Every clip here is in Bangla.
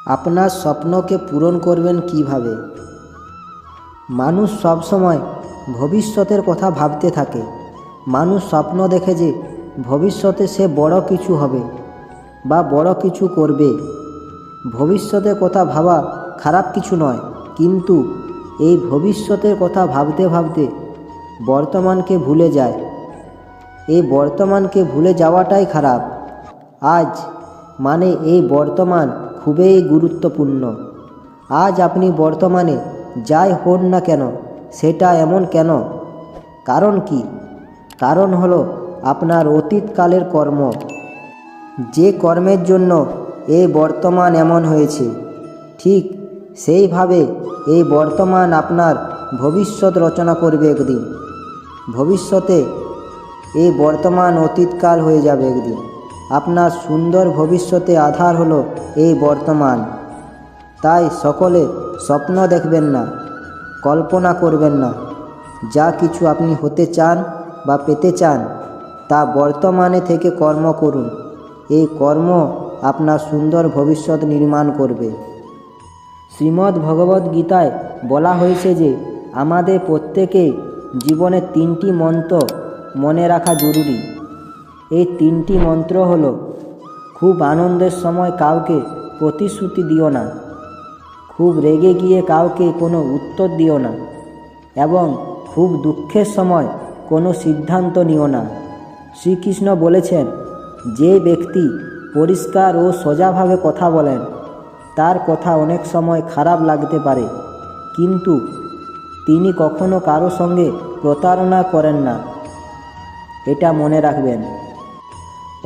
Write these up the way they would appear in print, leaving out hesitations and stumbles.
আপনার স্বপ্নকে পূরণ করবেন কিভাবে? মানুষ সবসময় ভবিষ্যতের কথা ভাবতে থাকে। মানুষ স্বপ্ন দেখে যে ভবিষ্যতে সে বড় কিছু হবে বা বড় কিছু করবে। ভবিষ্যতের কথা ভাবা খারাপ কিছু নয়, কিন্তু এই ভবিষ্যতের কথা ভাবতে ভাবতে বর্তমানকে ভুলে যায়। এই বর্তমানকে ভুলে যাওয়াটাই খারাপ। আজ মানে এই বর্তমান খুবই গুরুত্বপূর্ণ। আজ আপনি বর্তমানে যাই হন না কেন, সেটা এমন কেন? কারণ কি? কারণ হলো আপনার অতীতকালের কর্ম। যে কর্মের জন্য এই বর্তমান এমন হয়েছে, ঠিক সেইভাবে এই বর্তমান আপনার ভবিষ্যৎ রচনা করবে একদিন। ভবিষ্যতে এই বর্তমান অতীতকাল হয়ে যাবে একদিন। আপনার সুন্দর ভবিষ্যতে আধার হলো এই বর্তমান। তাই সকলে স্বপ্ন দেখবেন না, কল্পনা করবেন না। যা কিছু আপনি হতে চান বা পেতে চান, তা বর্তমানে থেকে কর্ম করুন। এই কর্ম আপনার সুন্দর ভবিষ্যৎ নির্মাণ করবে। শ্রীমদ্ ভগবদ্ গীতায় বলা হয়েছে যে আমাদের প্রত্যেকেই জীবনে 3টি মন্ত্র মনে রাখা জরুরি। এই 3টি মন্ত্র হলো: খুব আনন্দের সময় কাউকে প্রতিশ্রুতি দিও না, খুব রেগে গিয়ে কাউকে কোনো উত্তর দিও না, এবং খুব দুঃখের সময় কোনো সিদ্ধান্ত নিও না। শ্রীকৃষ্ণ বলেছেন, যে ব্যক্তি পরিষ্কার ও সোজাভাবে কথা বলেন, তার কথা অনেক সময় খারাপ লাগতে পারে, কিন্তু তিনি কখনো কারো সঙ্গে প্রতারণা করেন না। এটা মনে রাখবেন।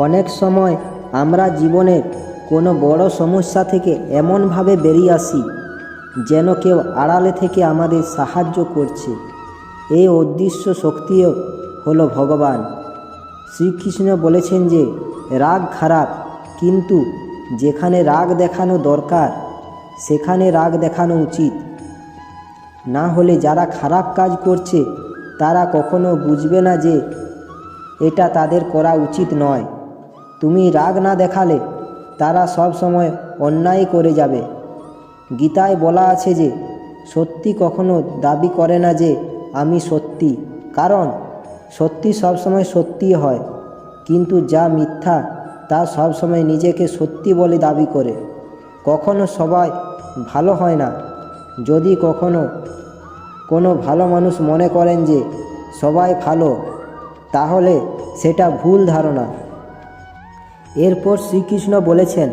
অনেক সময় আমরা জীবনের কোনো বড় সমস্যা থেকে এমনভাবে বেরিয়ে আসি যেন কেউ আড়ালে থেকে আমাদের সাহায্য করছে। এই অদৃশ্য শক্তিও হলো ভগবান। শ্রীকৃষ্ণ বলেছেন যে রাগ খারাপ, কিন্তু যেখানে রাগ দেখানো দরকার সেখানে রাগ দেখানো উচিত। না হলে যারা খারাপ কাজ করছে তারা কখনো বুঝবে না যে এটা তাদের করা উচিত নয়। তুমি রাগ না দেখালে তারা সব সময় অন্যায় করে যাবে। গীতায় বলা আছে যে সত্যি কখনো দাবি করে না যে আমি সত্যি, কারণ সত্যি সবসময় সত্যি হয়, কিন্তু যা মিথ্যা তা সবসময় নিজেকে সত্যি বলে দাবি করে। কখনো সবাই ভালো হয় না। যদি কখনো কোনো ভালো মানুষ মনে করেন যে সবাই ভালো, তাহলে সেটা ভুল ধারণা। এরপর শ্রীকৃষ্ণ বলেছেন,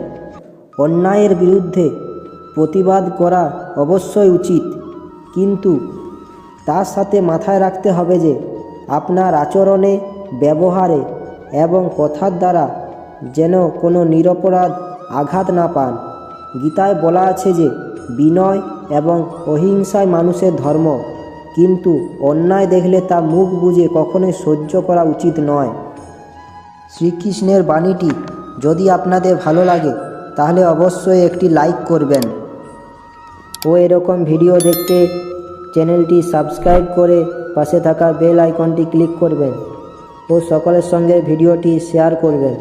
অন্যায়ের বিরুদ্ধে প্রতিবাদ করা অবশ্যই উচিত, কিন্তু তার সাথে মাথায় রাখতে হবে যে আপনার আচরণে, ব্যবহারে এবং কথার দ্বারা যেন কোনো নিরপরাধ আঘাত না পান। গীতায় বলা আছে যে বিনয় এবং অহিংসায় মানুষের ধর্ম, কিন্তু অন্যায় দেখলে তা মুখ বুজে কখনোই সহ্য করা উচিত নয়। শ্রীকৃষ্ণের বাণীটি যদি আপনাদের ভালো লাগে তাহলে অবশ্যই একটি লাইক করবেন ও এরকম ভিডিও দেখতে চ্যানেলটি সাবস্ক্রাইব করে পাশে থাকা বেল আইকনটি ক্লিক করবেন ও সকলের সঙ্গে ভিডিওটি শেয়ার করবেন।